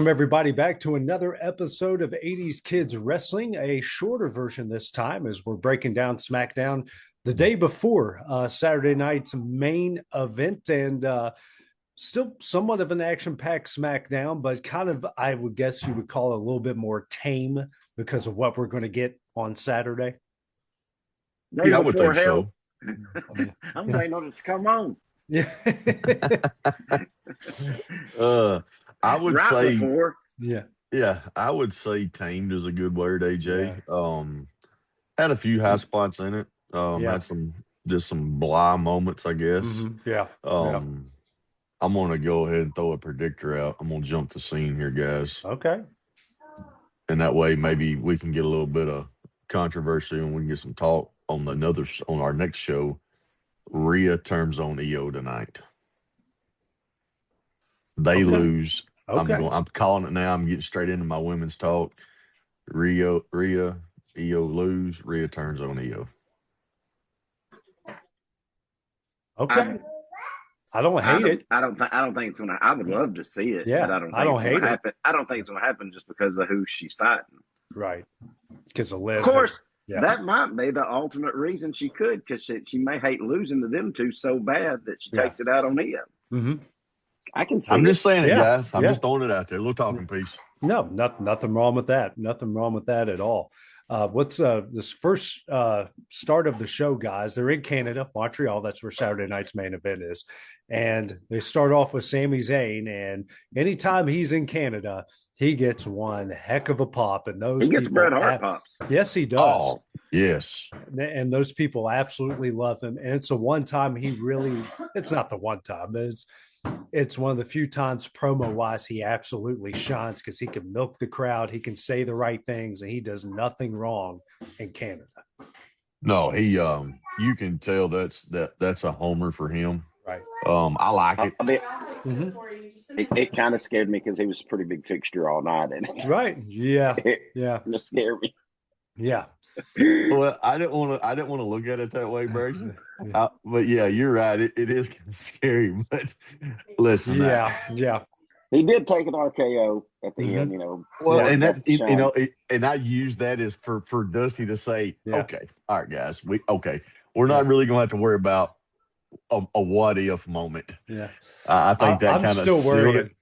Welcome, everybody, back to another episode of 80s Kids Wrestling, a shorter version this time as we're breaking down Smackdown the day before Saturday night's main event, and still somewhat of an action-packed Smackdown, but kind of, I would guess you would call it a little bit more tame because of what we're going to get on Saturday. Day Yeah, I would before think hell. so. I'm waiting on it to come on. Yeah. I would Right say, before. yeah, I would say tamed is a good word, AJ. Had a few high spots in it. Had some blah moments, I guess. Yeah. I'm gonna go ahead and throw a predictor out. I'm gonna jump the scene here, guys. Okay. And that way maybe we can get a little bit of controversy and we can get some talk on on our next show. Rhea turns on EO tonight. They lose. Okay. I'm calling it now. I'm getting straight into my women's talk. Rhea, EO lose. Rhea turns on EO. Okay. I don't hate it. I don't think it's gonna. I would love to see it. Yeah, but I don't think it's gonna happen. I don't think it's gonna happen just because of who she's fighting. Right. Because of Liv. Of course, yeah. that might be the ultimate reason she could, because she may hate losing to them two so bad that she takes it out on EO. Mm-hmm. I can see. I'm just saying it, guys. I'm Yeah. just throwing it out there. A little talking piece. No, nothing wrong with that. Nothing wrong with that at all. What's this first start of the show, guys? They're in Canada, Montreal. That's where Saturday night's main event is. And they start off with Sami Zayn. And anytime he's in Canada, he gets one heck of a pop. And those He gets Bret Hart pops. Yes, he does. Oh, yes. And those people absolutely love him. And it's the one time he really, it's not the one time, but it's one of the few times promo-wise he absolutely shines because he can milk the crowd, he can say the right things, and he does nothing wrong in Canada. No, he you can tell that's a homer for him. Right. I like it. I mean, it kind of scared me because he was a pretty big fixture all night, and Right. Yeah. Yeah. It scared me. Yeah. Well, I didn't want to look at it that way, Brady. But yeah, you're right. It is kind of scary. But listen, Yeah. He did take an RKO at the end, Well, Yeah, and that that's and I use that as for Dusty to say, Yeah. okay, all right, guys, we're not really going to have to worry about a what if moment. Yeah. I think that kind of still worried. it.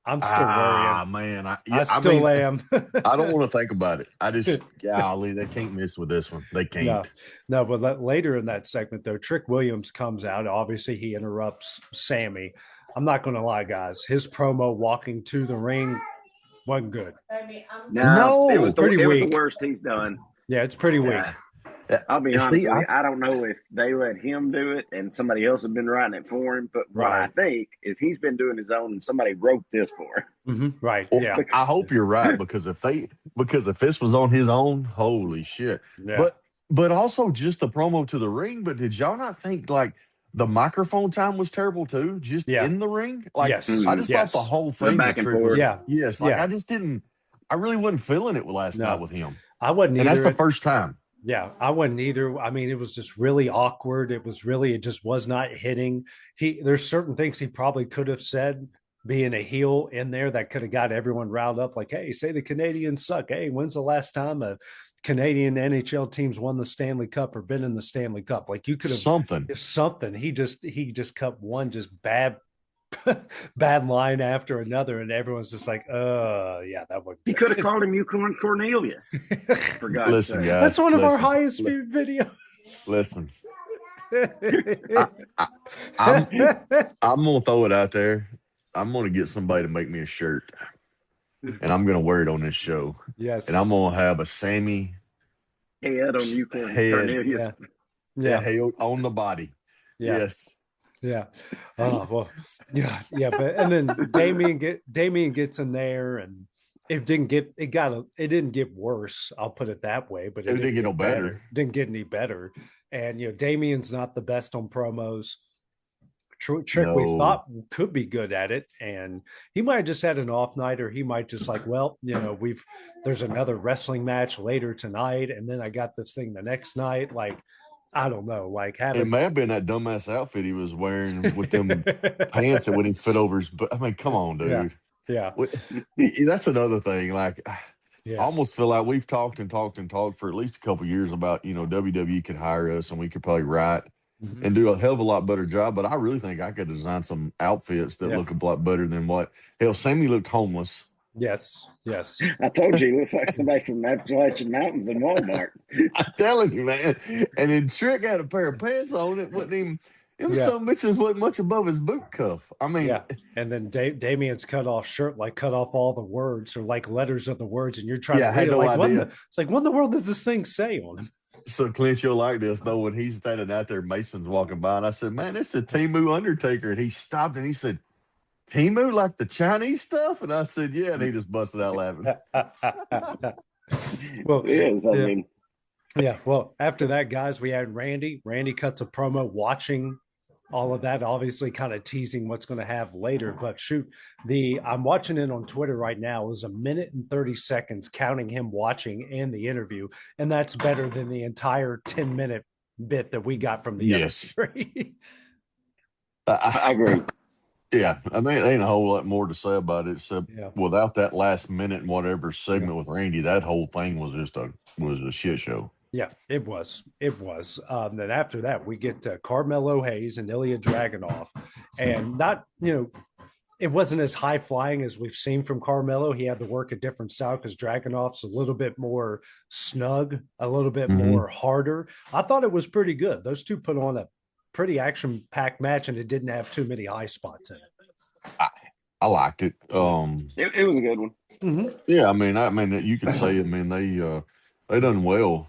I'm still worrying. Man, I still am. I don't want to think about it. I just, golly, they can't miss with this one. They can't. No, but later in that segment, though, Trick Williams comes out. Obviously, he interrupts Sammy. I'm not going to lie, guys. His promo walking to the ring wasn't good. No, it was pretty the weak. worst he's done. Yeah, it's pretty weak. I'll be honest with you, I don't know if they let him do it and somebody else had been writing it for him, but what I think is he's been doing his own and somebody wrote this for him. Right. Well, yeah. I hope you're right because if this was on his own, holy shit. Yeah. But also just the promo to the ring. But did y'all not think like the microphone time was terrible too? Just in the ring? Like Yes. I just thought the whole thing back and forth. Yes. Like I really wasn't feeling it last night with him. I wasn't either. either. And that's the first time. Yeah, I wasn't either. I mean, it was just really awkward. It just was not hitting. There's certain things he probably could have said being a heel in there that could have got everyone riled up. Like, hey, say the Canadians suck. Hey, when's the last time a Canadian NHL teams won the Stanley Cup or been in the Stanley Cup? Like you could have something. He just cut one just bad line after another, and everyone's just like, that would. He could have called him Yukon Cornelius. For God's sake. Guys, that's one of our highest viewed videos. Listen, I'm gonna throw it out there. I'm gonna get somebody to make me a shirt, and I'm gonna wear it on this show. Yes, and I'm gonna have a Sammy head on Yukon Cornelius. Head on the body. Yeah. Yes. Yeah. Oh well. Yeah. But and then Damien gets in there, and it didn't get worse. I'll put it that way. But it didn't get no better. Didn't get any better. And Damien's not the best on promos. Trick we thought could be good at it, and he might have just had an off night, or he might just like, well, there's another wrestling match later tonight, and then I got this thing the next night. Like, I don't know. Like, it may have been that dumbass outfit he was wearing with them pants that wouldn't fit over his. But I mean, come on, dude. Yeah. That's another thing. Like, I Yeah. almost feel like we've talked and talked and talked for at least a couple of years about, WWE could hire us and we could probably write and do a hell of a lot better job. But I really think I could design some outfits that look a lot better than what. Hell, Sammy looked homeless. Yes. I told you, he looks like somebody from the Appalachian Mountains in Walmart. I'm telling you, man. And then Trick had a pair of pants on. It wasn't even. Some bitches wasn't much above his boot cuff. I mean, and then Damien's cut off shirt, like cut off all the words or like letters of the words, and you're trying to read it. Like, it's like, what in the world does this thing say on him? So Clint, you'll like this though. When he's standing out there, Mason's walking by, and I said, "Man, it's a Timu Undertaker." And he stopped and he said, "Timu, like the Chinese stuff?" And I said, "Yeah." And he just busted out laughing. Well, yes, I mean, yeah. Well, after that, guys, we had Randy. Randy cuts a promo watching all of that, obviously kind of teasing what's going to have later. But shoot, I'm watching it on Twitter right now. It was 1 minute and 30 seconds counting him watching and the interview. And that's better than the entire 10-minute bit that we got from the other three. I agree. Yeah. I mean, there ain't a whole lot more to say about it, except without that last minute and whatever segment with Randy, that whole thing was just a shit show. Yeah, it was. Then after that, we get Carmelo Hayes and Ilya Dragunov. And not, it wasn't as high flying as we've seen from Carmelo. He had to work a different style because Dragunov's a little bit more snug, a little bit more harder. I thought it was pretty good. Those two put on a pretty action-packed match, and it didn't have too many high spots in it. I liked it. It was a good one. Yeah, I mean, you could say, they done well.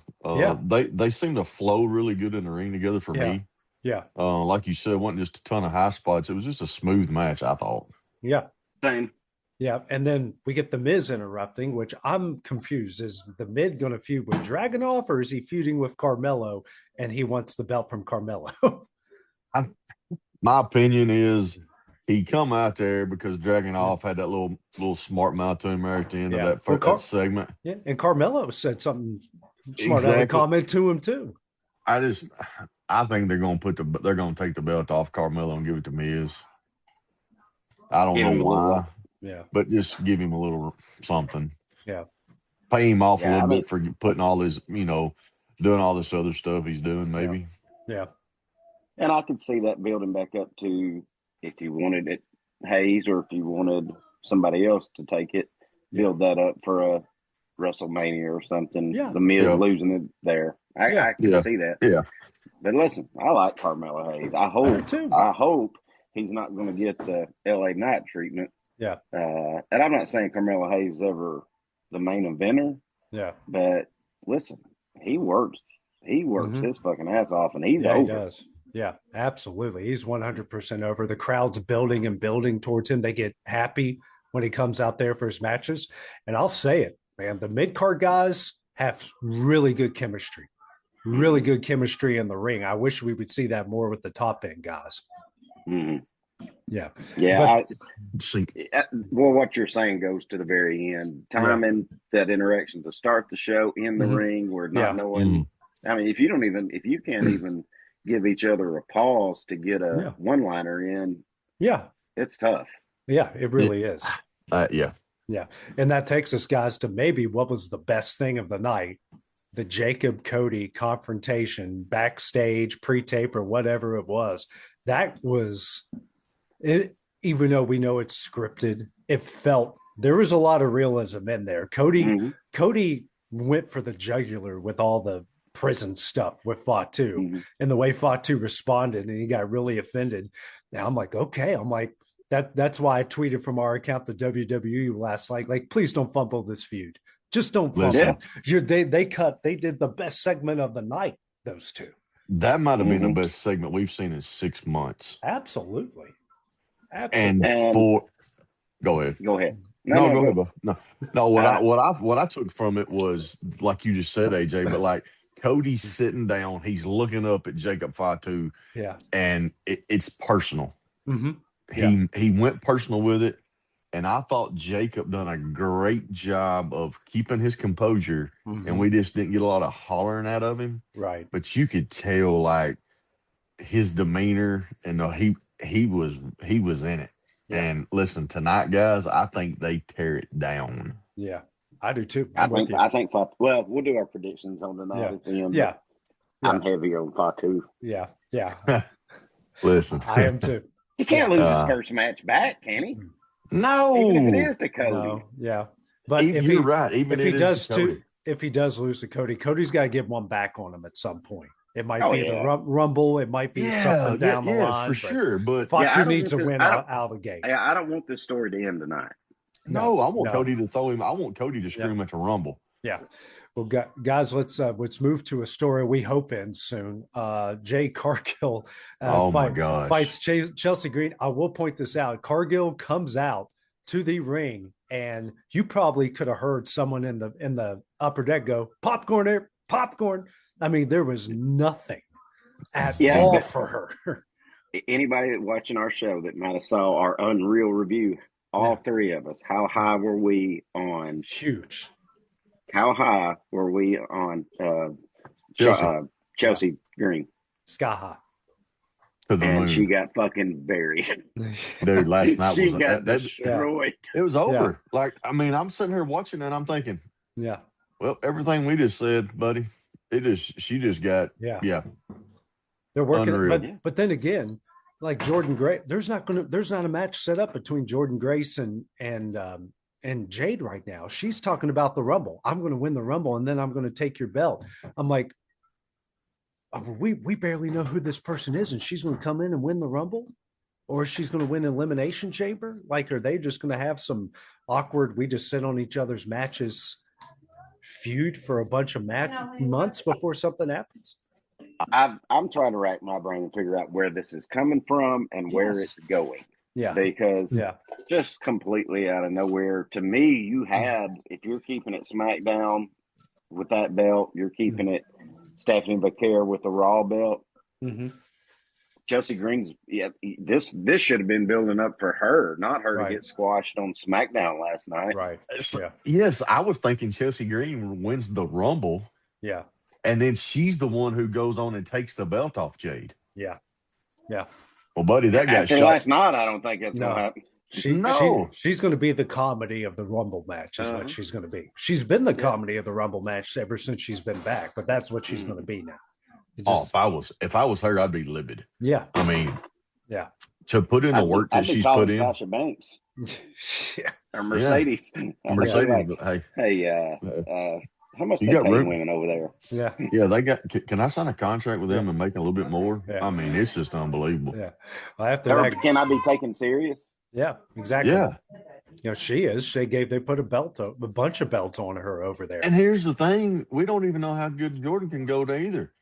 They seem to flow really good in the ring together for me. Yeah. Like you said, it wasn't just a ton of high spots. It was just a smooth match, I thought. Yeah. Same. Yeah. And then we get the Miz interrupting, which I'm confused. Is the Miz going to feud with Dragunov, or is he feuding with Carmelo and he wants the belt from Carmelo? My opinion is he come out there because Dragunov had that little smart mouth to him there at the end of that first segment. Yeah, and Carmelo said something smart comment to him too. I think they're going to take the belt off Carmelo and give it to Miz. I don't know why. But just give him a little something. Yeah. Pay him off a little bit for putting all this, doing all this other stuff he's doing, maybe. Yeah. And I could see that building back up to if you wanted it Hayes or if you wanted somebody else to take it, build that up for a WrestleMania or something. Yeah. The Miz losing it there. I can see that. Yeah. But listen, I like Carmelo Hayes. I hope he's not going to get the LA Knight treatment. Yeah. And I'm not saying Carmelo Hayes is ever the main eventer. Yeah. But listen, he works his fucking ass off, and he's over. He does. Yeah, absolutely. He's 100% over. The crowd's building and building towards him. They get happy when he comes out there for his matches. And I'll say it, man, the mid-card guys have really good chemistry. Really good chemistry in the ring. I wish we would see that more with the top end guys. Mm-hmm. Yeah. Yeah. Well, what you're saying goes to the very end. Timing that interaction to start the show in the ring, we're not knowing. I mean, if you can't even give each other a pause to get a one-liner in, it's tough. Yeah, it really is. Yeah. And that takes us, guys, to maybe what was the best thing of the night, the Jacob Cody confrontation backstage, pre-tape, or whatever it was. That was it. Even though we know it's scripted, it felt there was a lot of realism in there. Cody went for the jugular with all the prison stuff with Fatu and the way Fatu responded, and he got really offended. Now I'm like, okay, that's why I tweeted from our account, the WWE last night, like, please don't fumble this feud. Just don't fumble. They did the best segment of the night, those two. That might have been the best segment we've seen in 6 months. Absolutely. And go ahead. Go ahead. No. What I took from it was, like you just said, AJ, but like Cody's sitting down, he's looking up at Jacob Fatu, and it's personal. He went personal with it, and I thought Jacob done a great job of keeping his composure, and we just didn't get a lot of hollering out of him. Right. But you could tell, like, his demeanor, and he was in it. And listen, tonight, guys, I think they tear it down. Yeah, I do too. I think well, we'll do our predictions on tonight at the end. Yeah. I'm heavier on Fatu. Yeah. Yeah. Listen. I am too. He can't lose his first match back, can he? No. Even if it is to Cody. No, yeah. But you're right. Even if he does if he does lose to Cody, Cody's got to get one back on him at some point. It might be the Rumble. It might be something down the line. For sure. But Fatu needs a win out of the gate. I don't want this story to end tonight. No, I want Cody to throw him. I want Cody to screw him at the Rumble. Yeah. Well, guys, let's move to a story we hope ends soon. Jay Cargill fights Chelsea Green. I will point this out. Cargill comes out to the ring, and you probably could have heard someone in the upper deck go, "Popcorn there, popcorn." I mean, there was nothing at all for her. Anybody watching our show that might have saw our Unreal review, all three of us, how high were we on? Huge. How high were we on Chelsea Green? Sky high. To the moon. She got fucking buried. Dude, last night she got destroyed. It was over. Yeah. Like, I mean, I'm sitting here watching and I'm thinking, well, everything we just said, buddy, she just got they're working, but then again, like Jordan Grace, there's not a match set up between Jordan Grace and Jade right now. She's talking about the Rumble. I'm going to win the Rumble, and then I'm going to take your belt. I'm like, we barely know who this person is, and she's going to come in and win the Rumble, or she's going to win Elimination Chamber. Like, are they just going to have some awkward? We just sit on each other's matches feud for a bunch of months before something happens. I'm trying to rack my brain and figure out where this is coming from and where it's going. Yeah. Because just completely out of nowhere, to me, you had, if you're keeping it SmackDown with that belt, you're keeping it Stephanie Becker with the Raw belt. Mm-hmm. Chelsea Green's, this should have been building up for her, not her to get squashed on SmackDown last night. Right. Yeah. Yes, I was thinking Chelsea Green wins the Rumble. Yeah. And then she's the one who goes on and takes the belt off Jade. Yeah. Yeah. Well, buddy, that got shot. Last night, I don't think it's going to happen. She's going to be the comedy of the Rumble match is what she's going to be. She's been the comedy of the Rumble match ever since she's been back, but that's what she's going to be now. If I was her, I'd be livid. Yeah. I mean, to put in the work that she's put in. Sasha Banks. Or Mercedes. Mercedes. How much they pay women over there? Yeah. Yeah, they got. Can I sign a contract with them and make a little bit more? Yeah. I mean, it's just unbelievable. Yeah. Well, can I be taken serious? Yeah, exactly. Yeah. You know, she is. They put a bunch of belts on her over there. And here's the thing: we don't even know how good Jordan can go to either.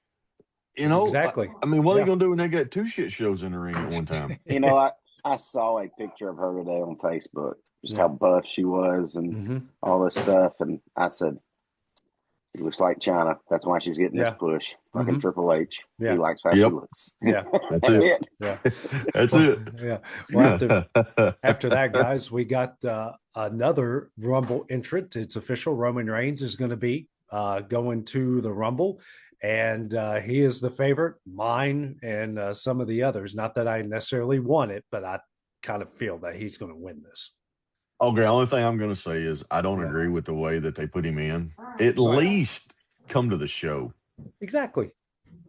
You know, exactly. I mean, what are they gonna do when they got two shit shows in the ring at one time? You know, I saw a picture of her today on Facebook, just how buff she was and all this stuff, and I said, "It looks like China. That's why she's getting this push." Fucking Triple H. He likes how she looks. Yeah, that's it. Yeah, that's it. Yeah. Well, after that, guys, we got another Rumble entrant. It's official. Roman Reigns is going to be going to the Rumble, and he is the favorite, mine and some of the others. Not that I necessarily want it, but I kind of feel that he's going to win this. Okay, the only thing I'm going to say is I don't agree with the way that they put him in. At least come to the show. Exactly.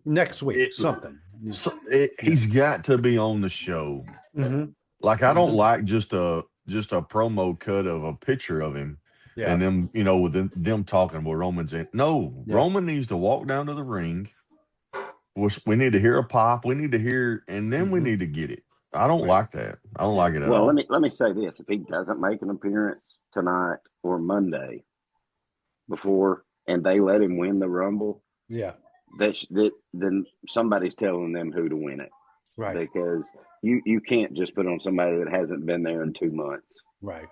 Next week, something. He's got to be on the show. Mm-hmm. Like, I don't like just a promo cut of a picture of him and them, you know, with them talking with Roman's in. No, Roman needs to walk down to the ring. We need to hear a pop. We need to hear, and then we need to get it. I don't like that. I don't like it at all. Well, let me say this: if he doesn't make an appearance tonight or Monday before, and they let him win the Rumble, then somebody's telling them who to win it, right? Because you can't just put on somebody that hasn't been there in 2 months, right?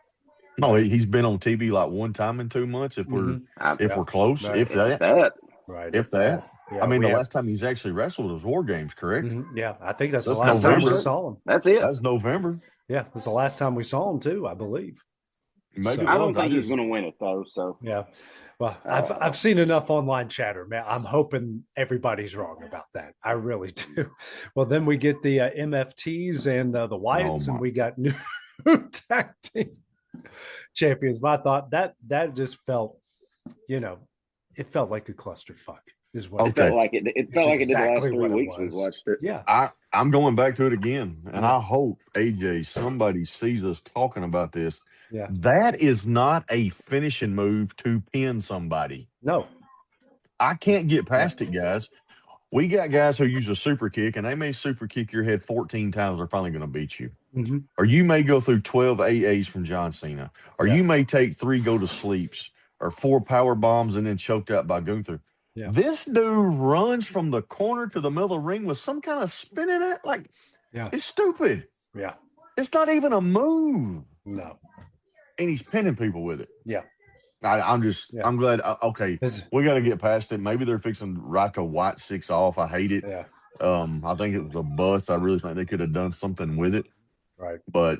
No, he's been on TV like one time in 2 months. If we're close, right. if that, right? If that. Yeah, I mean, the last time he's actually wrestled was War Games, correct? Mm-hmm. Yeah, I think that's the last time we saw him. That's it. That's November. Yeah, that's the last time we saw him too, I believe. I don't think he's going to win it though. So yeah, well, I've seen enough online chatter, man. I'm hoping everybody's wrong about that. I really do. Well, then we get the MFTs and the Wyatts, and we got tag team champions. My thought that just felt, it felt like a clusterfuck. Is what it felt like. It felt like it did the last 3 weeks we've watched it. Yeah, I'm going back to it again, and I hope AJ somebody sees us talking about this. Yeah, that is not a finishing move to pin somebody. No, I can't get past it, guys. We got guys who use a super kick, and they may super kick your head 14 times. They're finally going to beat you. Mm-hmm. Or you may go through 12 AAs from John Cena. Or you may take 3 go to sleeps or 4 power bombs and then choked out by Gunther. Yeah. This dude runs from the corner to the middle of the ring with some kind of spinning at. Like, it's stupid. Yeah. It's not even a move. No. And he's pinning people with it. Yeah. I'm glad. Okay, we got to get past it. Maybe they're fixing right to White 6 off. I hate it. Yeah. I think it was a bust. I really think they could have done something with it. Right. But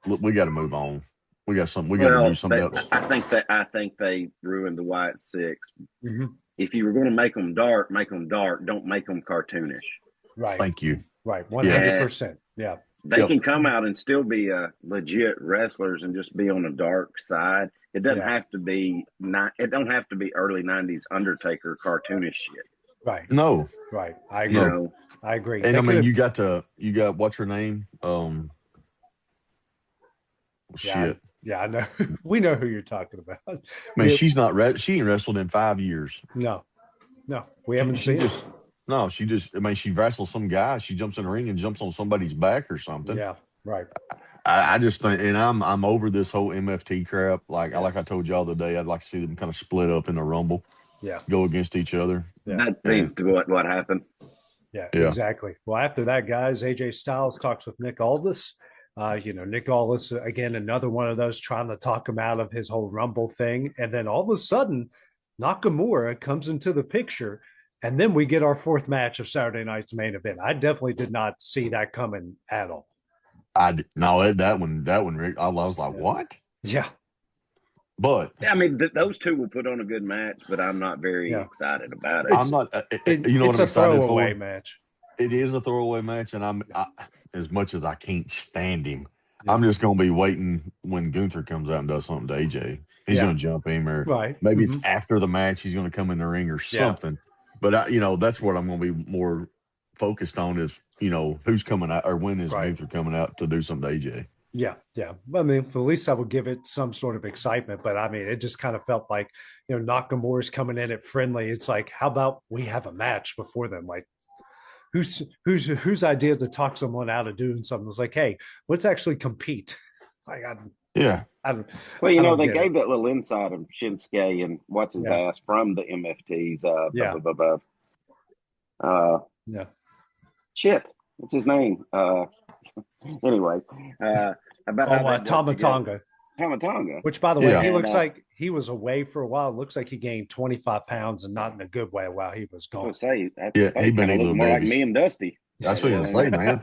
look, we got to move on. We got something. We got to do something else. I think they ruined the White 6. Mm-hmm. If you were going to make them dark, make them dark. Don't make them cartoonish. Right. Thank you. Right. 100%. Yeah. They can come out and still be legit wrestlers and just be on the dark side. It doesn't have to be it don't have to be early 90s Undertaker cartoonish shit. Right. No. Right. I agree. No. I agree. And I mean, you got what's her name? Shit. Yeah, I know. We know who you're talking about. I mean, she ain't wrestled in 5 years. No, we haven't seen it. She wrestles some guy. She jumps in the ring and jumps on somebody's back or something. Yeah, right. I just think, and I'm over this whole MFT crap. Like I told y'all the other day, I'd like to see them kind of split up in the Rumble. Yeah. Go against each other. Yeah. That seems to what happened. Yeah, exactly. Well, after that, guys, AJ Styles talks with Nick Aldis. Nick Aldis, again, another one of those trying to talk him out of his whole Rumble thing. And then all of a sudden, Nakamura comes into the picture. And then we get our 4th match of Saturday night's main event. I definitely did not see that coming at all. That one, Rick, I was like, what? Yeah. But I mean, those two will put on a good match, but I'm not very excited about it. I'm not. You know what I'm excited for? It's a throwaway match. It is a throwaway match, and as much as I can't stand him, I'm just going to be waiting when Gunther comes out and does something to AJ. He's going to jump him, or maybe it's after the match he's going to come in the ring or something. But that's what I'm going to be more focused on is who's coming out or when is Gunther coming out to do something to AJ. Yeah. I mean, at least I would give it some sort of excitement. But I mean, it just kind of felt like, Nakamura's coming in at friendly. It's like, how about we have a match before then? Like, whose idea to talk someone out of doing something? It's like, hey, let's actually compete. Like, they gave that little insight of Shinsuke and what's his ass from the MFTs. Shit, what's his name? Anyway, about Tama Tonga. Which, by the way, he looks like he was away for a while. It looks like he gained 25 pounds and not in a good way while he was gone. He been a little more like me and Dusty. That's what I'm saying, man.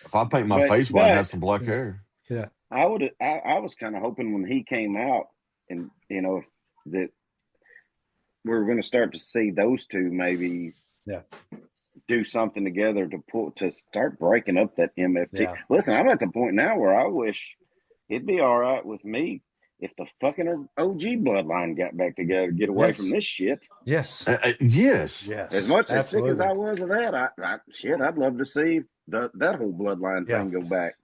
If I paint my face white and have some black hair. Yeah. I was kind of hoping when he came out and, that we were going to start to see those two maybe do something together to start breaking up that MFT. Yeah. Listen, I'm at the point now where I wish it'd be all right with me if the fucking OG bloodline got back together to get away from this shit. Yes. Yes. As much as sick as I was of that, I'd love to see that whole bloodline thing go back.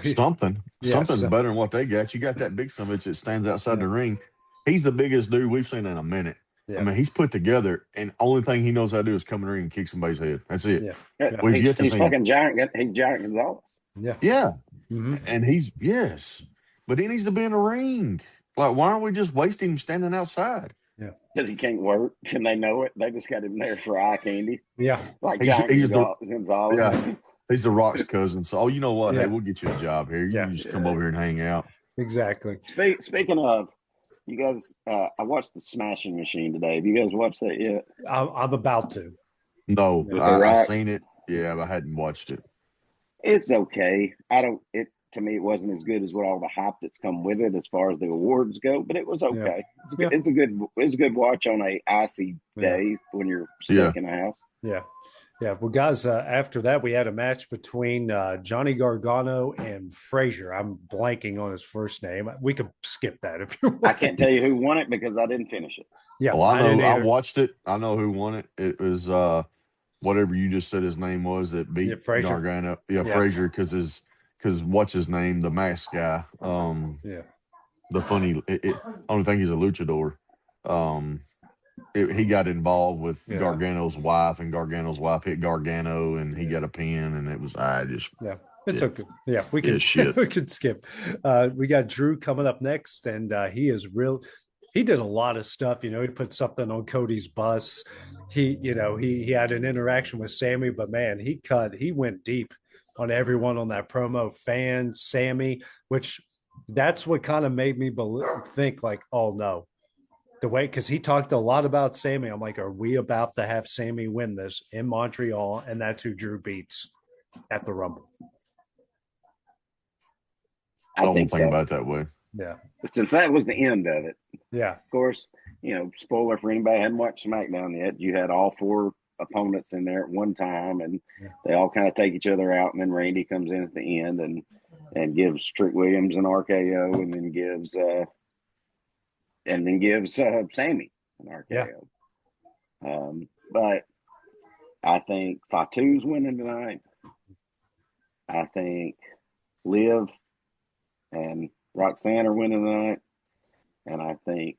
Something's better than what they got. You got that big son of a bitch that stands outside the ring. He's the biggest dude we've seen in a minute. Yeah. I mean, he's put together, and only thing he knows how to do is come in the ring and kick somebody's head. That's it. Yeah. He's fucking giant. He's giant Gonzalez. Yeah. Yeah. Mm-hmm. And but he needs to be in the ring. Like, why aren't we just wasting him standing outside? Yeah. Because he can't work, and they know it. They just got him there for eye candy. Yeah. Like giant Gonzalez. Yeah. He's the Rock's cousin. So, you know what? Hey, we'll get you a job here. You can just come over here and hang out. Exactly. Speaking of, you guys, I watched the Smashing Machine today. Have you guys watched that yet? I'm about to. No, I've seen it. Yeah, but I hadn't watched it. It's okay. To me, it wasn't as good as what all the hype that's come with it as far as the awards go, but it was okay. Yeah. It's a good watch on a icy day when you're stuck in a house. Yeah. Yeah, well, guys, after that, we had a match between Johnny Gargano and Frazier. I'm blanking on his first name. We could skip that if you I want. can't tell you who won it because I didn't finish it. Yeah, Oh, I I didn't know. I either. watched it. I know who won it. It was whatever you just said his name was that Yeah, beat Frazier. Gargano. Yeah, Yeah, Frazier because what's his name? The mask guy. yeah, The funny. I don't think he's a luchador. Um, he got involved with yeah, Gargano's wife, and Gargano's wife hit Gargano, and he yeah. got a pin, and it was I just Yeah, it's yeah okay. Yeah, we yeah can shit. we can skip. We got Drew coming up next, and he is real. He did a lot of stuff. He put something on Cody's bus. He had an interaction with Sammy, but man, he went deep on everyone on that promo, fans, Sammy, which that's what kind of made me think like, oh no, the way because he talked a lot about Sammy. I'm like, are we about to have Sammy win this in Montreal? And that's who Drew beats at the Rumble. I don't think about it that way. Yeah. Since that was the end of it. Yeah. Of course, spoiler for anybody who hadn't watched SmackDown yet, you had all 4 opponents in there at one time, and they all kind of take each other out, and then Randy comes in at the end and gives Trick Williams an RKO, and then gives Sammy an RKO. Yeah. But I think Fatu's winning tonight. I think Liv and Roxanne are winning tonight, and I think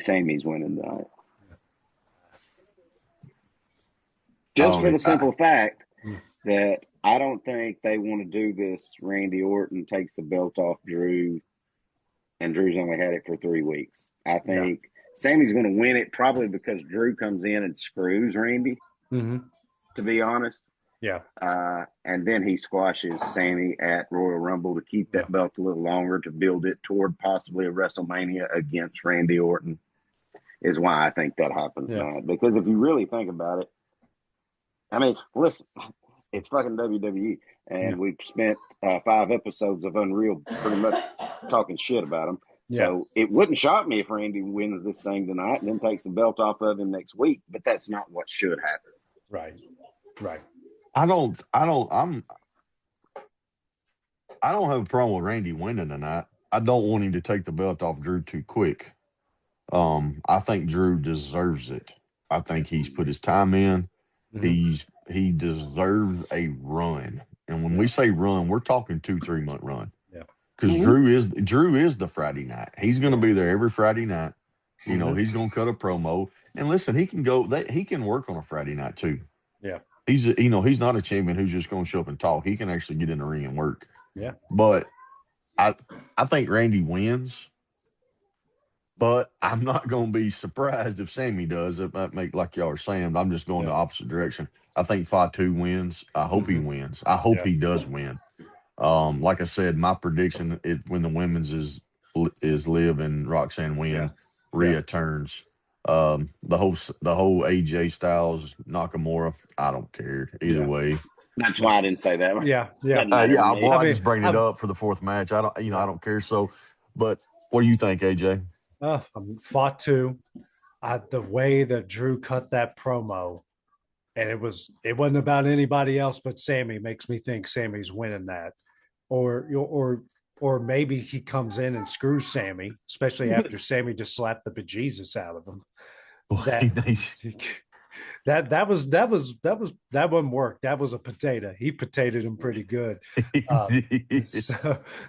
Sammy's winning tonight. Just for the simple fact that I don't think they want to do this. Randy Orton takes the belt off Drew, and Drew's only had it for 3 weeks. I think Sammy's going to win it probably because Drew comes in and screws Randy, to be honest. Yeah. And then he squashes Sammy at Royal Rumble to keep that belt a little longer, to build it toward possibly a WrestleMania against Randy Orton, is why I think that happens now. Because if you really think about it, I mean, listen, it's fucking WWE, and we've spent 5 episodes of Unreal pretty much talking shit about them. So it wouldn't shock me if Randy wins this thing tonight and then takes the belt off of him next week, but that's not what should happen. Right. Right. I don't have a problem with Randy winning tonight. I don't want him to take the belt off Drew too quick. I think Drew deserves it. I think he's put his time in. He deserves a run. And when we say run, we're talking 2-3 month run. Yeah. Because Drew is the Friday night. He's going to be there every Friday night. He's going to cut a promo. And listen, he can work on a Friday night too. Yeah. He's not a champion who's just going to show up and talk. He can actually get in the ring and work. Yeah. But I think Randy wins. But I'm not going to be surprised if Sammy does. It might make, like y'all are saying, I'm just going the opposite direction. I think Fatu wins. I hope he wins. I hope he does win. Like I said, my prediction when the women's is Liv and Roxanne win, Rhea turns. The whole AJ Styles Nakamura, I don't care either way. That's why I didn't say that. Yeah. I just bring it up for the 4th match. I don't care. So, but what do you think, AJ? Fatu, the way that Drew cut that promo, and it wasn't about anybody else but Sammy, makes me think Sammy's winning that, or maybe he comes in and screws Sammy, especially after Sammy just slapped the bejesus out of him. That wouldn't work. That was a potato. He potatoed him pretty good.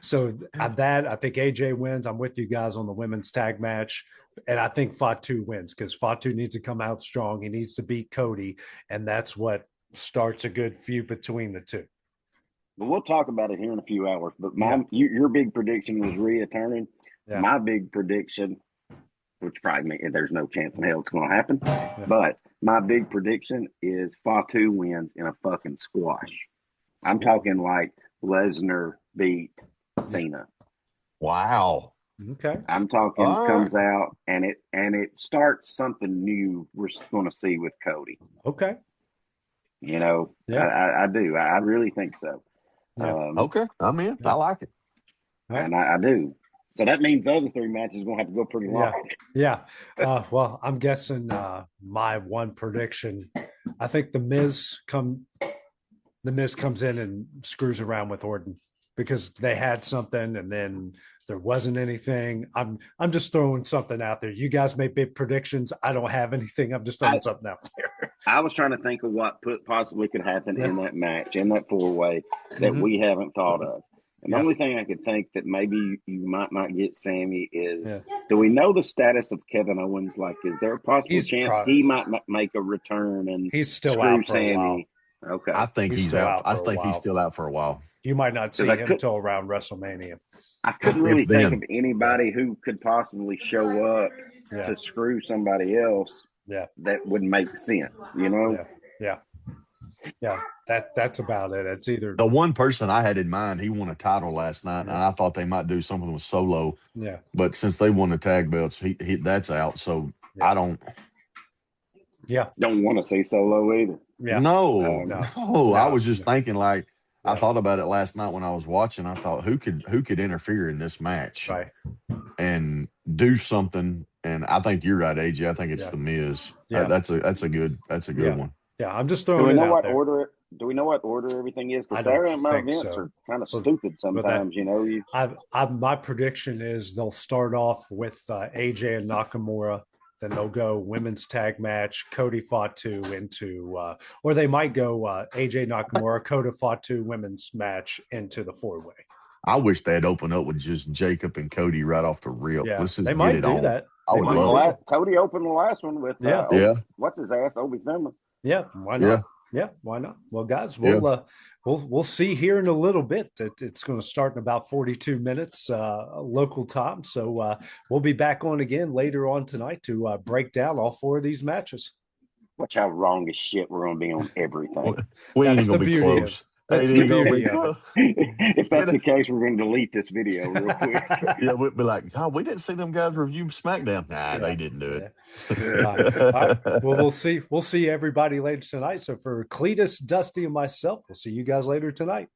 So that I think AJ wins. I'm with you guys on the women's tag match, and I think Fatu wins because Fatu needs to come out strong. He needs to beat Cody, and that's what starts a good feud between the two. But we'll talk about it here in a few hours. But your big prediction was Rhea turning. Yeah. My big prediction, which probably there's no chance in hell it's going to happen, but my big prediction is Fatu wins in a fucking squash. I'm talking like Lesnar beat Cena. Wow. Okay. I'm talking comes out and it starts something new we're going to see with Cody. Okay. I do. I really think so. Okay. I'm in. I like it. And I do. So that means the other 3 matches are going to have to go pretty long. Yeah. Well, I'm guessing my one prediction, I think the Miz comes in and screws around with Orton because they had something and then there wasn't anything. I'm just throwing something out there. You guys make big predictions. I don't have anything. I'm just throwing something out there. I was trying to think of what possibly could happen in that match, in that 4-way that we haven't thought of. And the only thing I could think that maybe you might not get Sammy is, do we know the status of Kevin Owens? Like, is there a possible chance he might make a return and he's still screw out for Sammy? a while. Okay, I think he's out. I think he's still out for a while. You might not see him until around WrestleMania. I couldn't really think of anybody who could possibly show up to screw somebody else. That would make sense. You know? Yeah. That's about it. It's either the one person I had in mind. He won a title last night, and I thought they might do something with Solo. Yeah. But since they won the tag belts, he that's out. So I don't. Yeah. Don't want to say Solo either. Yeah. No. I was just thinking like. I thought about it last night when I was watching. I thought who could interfere in this match and do something. And I think you're right, AJ. I think it's the Miz. That's a good one. Yeah, I'm just throwing. Do we know it what out order? Do we know what order everything is? Because Saturday night events are kind of stupid sometimes. You know, my prediction is they'll start off with AJ and Nakamura. Then they'll go women's tag match, Cody Fatu into, or they might go AJ Nakamura, Cody Fatu women's match into the 4-way. I wish they'd open up with just Jacob and Cody right off the rip. Yeah, Let's just they get might it do on. that. I would love it. Cody opened the last one with what's his ass, Obi Finley. Yeah, why not? Yeah, why not? Well, guys, we'll see here in a little bit. It's going to start in about 42 minutes local time. So we'll be back on again later on tonight to break down all 4 of these matches. Watch how wrong as shit we're going to be on everything. We ain't going to be close. That's the beauty of it. If that's the case, we're going to delete this video real quick. We'll be like, oh, we didn't see them guys review Smackdown. Nah, they didn't do it. All right. Well, we'll see everybody later tonight. So for Cletus, Dusty, and myself, we'll see you guys later tonight.